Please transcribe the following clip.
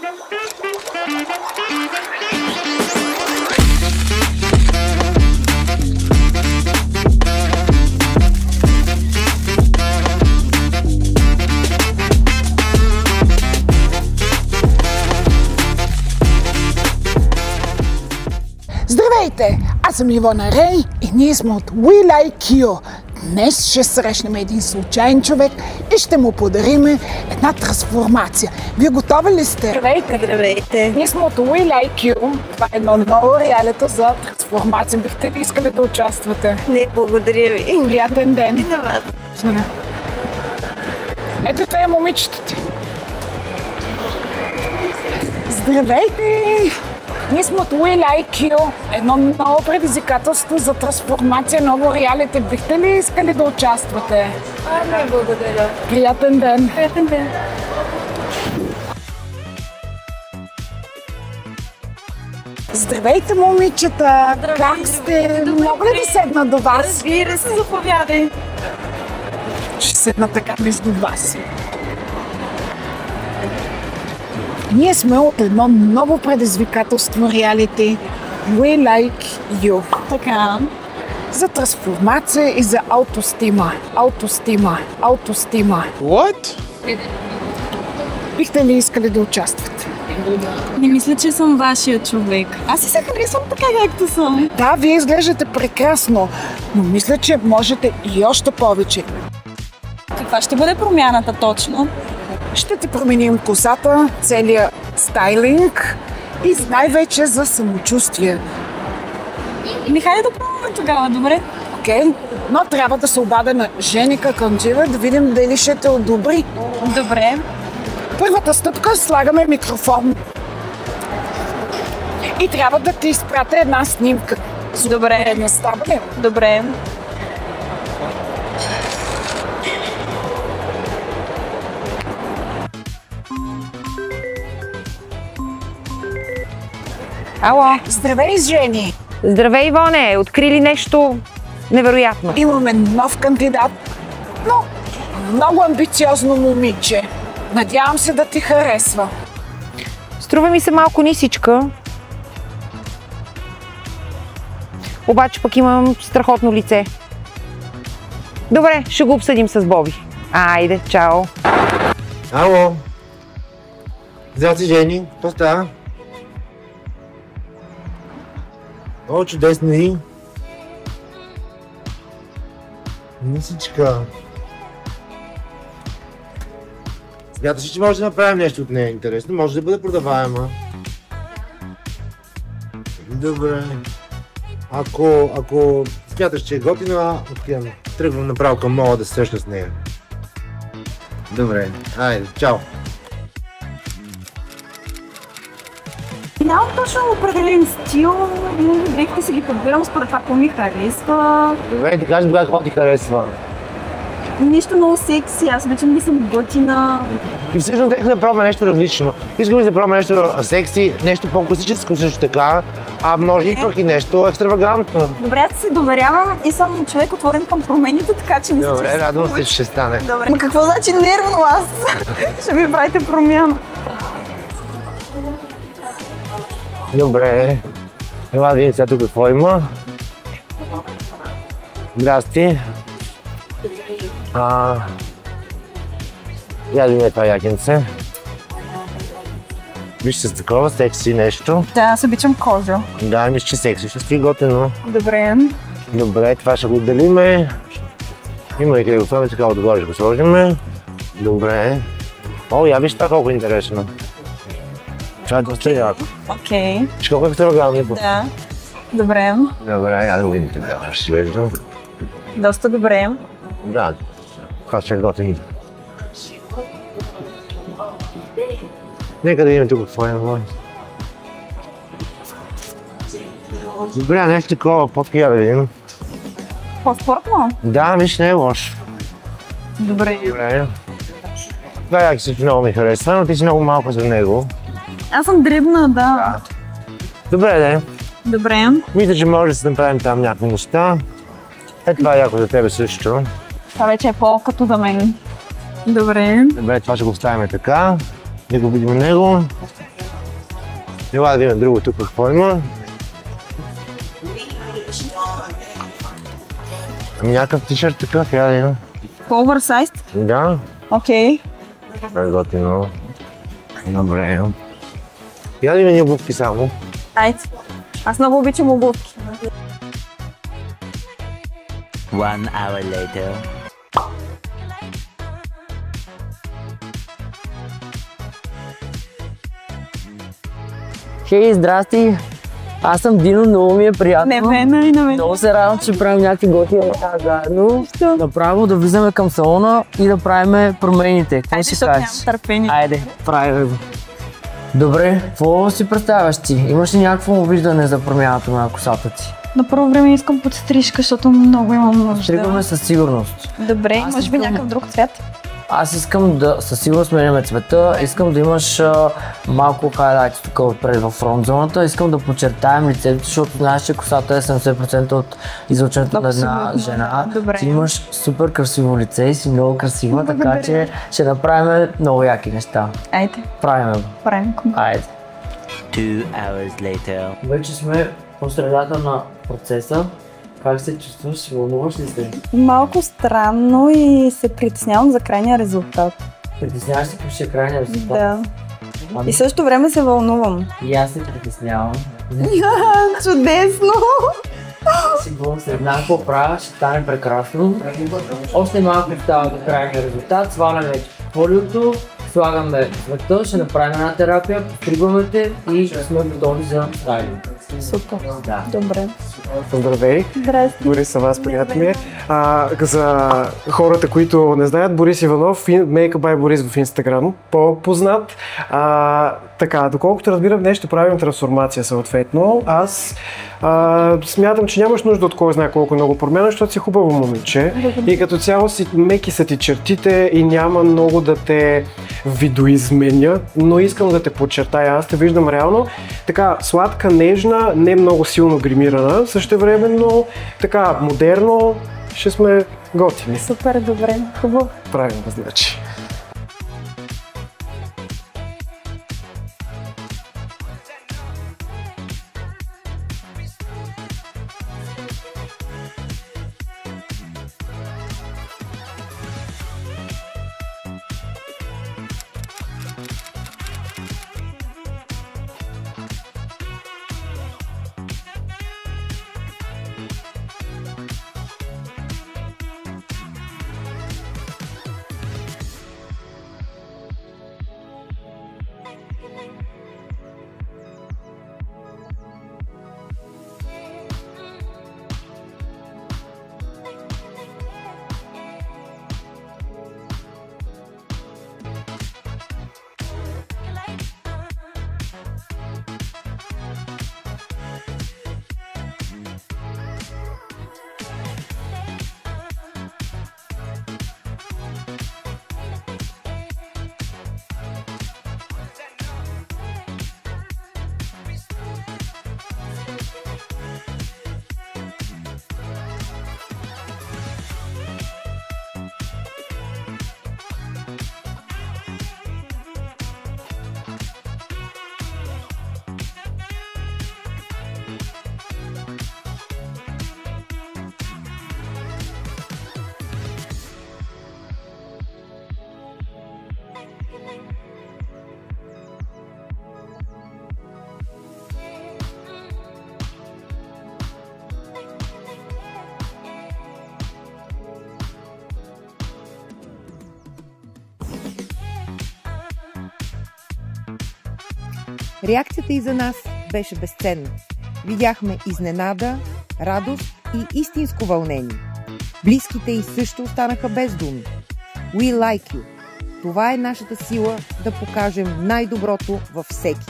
Здравейте! Аз съм Ивона Рей и ние сме от We Like You. Днес ще срещнем един случайен човек и ще му подарим една трансформация. Вие готови ли сте? Здравейте! Здравейте! Ние сме от We Like You. Това е едно ново реалито за трансформация. Бихте ли искали да участвате? Не, благодаря ви. Приятен ден! И на вас. Ето това е момичетата. Здравейте! Ние сме от We Like You, едно ново предизвикателство за трансформация, ново реалити. Бихте ли искали да участвате? Не, благодаря. Приятен ден! Приятен ден! Здравейте, момичета! Здравейте. Как сте? Добре. Мога ли да седна до вас? Разбира се, заповядай. Ще седна така между вас. Ние сме от едно ново предизвикателство реалити We Like You. Така. За трансформация и за аутостима. Аутостима. What? Бихте ли искали да участвате? Не мисля, че съм вашия човек. Аз и се харесвам така, както съм. Да, вие изглеждате прекрасно, но мисля, че можете и още повече. Каква ще бъде промяната точно? Ще ти променим косата, целият стайлинг и най-вече за самочувствие. Хайде да пробваме тогава, добре? Окей? Но трябва да се обаде на Женика Канджева да видим дали ще те одобри. Добре. Първата стъпка слагаме микрофон. И трябва да ти изпратя една снимка. Добре. Една става ли? Добре. Ало! Здравей, Жени! Здравей, Ивоне! Открили нещо невероятно? Имаме нов кандидат, но много амбициозно момиче. Надявам се да ти харесва. Струва ми се малко нисичка. Обаче пък имам страхотно лице. Добре, ще го обсъдим с Боби. Айде, чао! Ало! Здрасти, Жени! Какво става? О, чудесно и! Мисичка! Смяташ ли, че може да направим нещо от нея интересно? Може да бъде продаваема. Добре. Ако смяташ, че е готина, отивам. Тръгвам направо към мола да се срещна с нея. Добре, айде, чао! Нямам точно определен стил. Леко си ги подбирам според това, какво ми харесва. Добре, ти кажеш какво ти харесва. Нещо много секси, аз обичам да съм готина. И всъщност нека да пробваме нещо различно. Искам да пробваме нещо секси, нещо по-класическо също така, а може и пък и нещо екстравагантно. Добре, аз се доверявам и съм човек отворен към промените, така че мисля, Добре, радвам се, че ще стане. Добре. Ма какво значи нервно аз? Ще ми правите промяна. Добре. Ела да видим сега тук какво има. Здрасти. Я да видим това якенце. Виж с такова секси нещо. Да, аз обичам кожа. Да, мисля, че секси ще стои готино. Добре. Добре, това ще го отделиме. Има и къде го сложим, така отгоре ще го сложим. Добре. О, я виж това колко е интересно. Това е доста яко. Окей. Виж колко е екстравагантно. Да. Добре. Добре, я да го видим тогава, ще си виждам. Доста добре. Да, това ще е готин. Нека да видим тук какво е. Добре, нещо такова, по-такива да видим. По-спортно? Да, виж, не е лошо. Добре. Добре. Това яки също много ми харесва, но ти си много малко за него. Аз съм дребна, да. Добре, да. Добре. Мисля, че може да си направим там някакви неща. Е, това е яко за тебе също. Това вече е по-като за мен. Добре. Добре, това ще го оставим така. Да го видим него. Ела да има друго тук, какво има? Ами някакъв тишърт такъв, я да има. Оверсайз? Да. Окей. Готино. Добре. Я да има ни обувки само. Айде. Аз много обичам обувки. 1 hour later. Хей, здрасти! Аз съм Дино, много ми е приятно. На мен. Много се радвам, че правим някакви готини неща заедно. Направо да влизаме към салона и да правим промените. Какво си кажеш? Нямам търпение. Айде, правим го. Добре, какво си представяш ти? Имаш ли някакво виждане за промяната на косата ти? На първо време искам подстрижка, защото много имам нужда. Стригваме със сигурност. Добре, Аз може би искам- някакъв друг цвят. Аз искам да със сигурност сменяме цвета, искам да имаш малко хайлайт тук отпред в фронт зоната, искам да подчертаем лицето, защото знаеш, че косата е 70% от излъчването на една Абсолютно. жена. Добре. Ти имаш супер красиво лице и си много красива, така че ще направим много яки неща. Айде, Правим го. правим го. Айде. 2 hours later. Вече сме по средата на процеса. Как се чувстваш? Вълнуваш ли се? Малко странно и се притеснявам за крайния резултат. Притесняваш се, какъв ще е крайния резултат? Да. Ами, И също време се вълнувам. и аз се притеснявам. Чудесно! Сигурно след малко правя, ще стане прекрасно. Още малко става до крайния резултат. Сваляме фолиото, слагаме цвета, ще направим една терапия, постригваме те и ще сме готови за стайлинг. Супер. Да. Добре. Здравей! Здрасти. Борис съм аз, приятно ми е. За хората, които не знаят, Борис Иванов, Make by Борис в Инстаграм, по-познат. Така, доколкото разбирам, днес ще правим трансформация съответно. Аз смятам, че нямаш нужда от кой знае колко много промяна, защото си хубаво момиче. И като цяло си меки са ти чертите и няма много да те видоизменя, но искам да те подчертая. Аз те виждам реално така сладка, нежна, не много силно гримирана, същевременно така модерно, ще сме готини. Супер, добре. Хубаво. Правилно, значи. Реакцията и за нас беше безценна. Видяхме изненада, радост и истинско вълнение. Близките й също останаха без думи. We like you. Това е нашата сила да покажем най-доброто във всеки.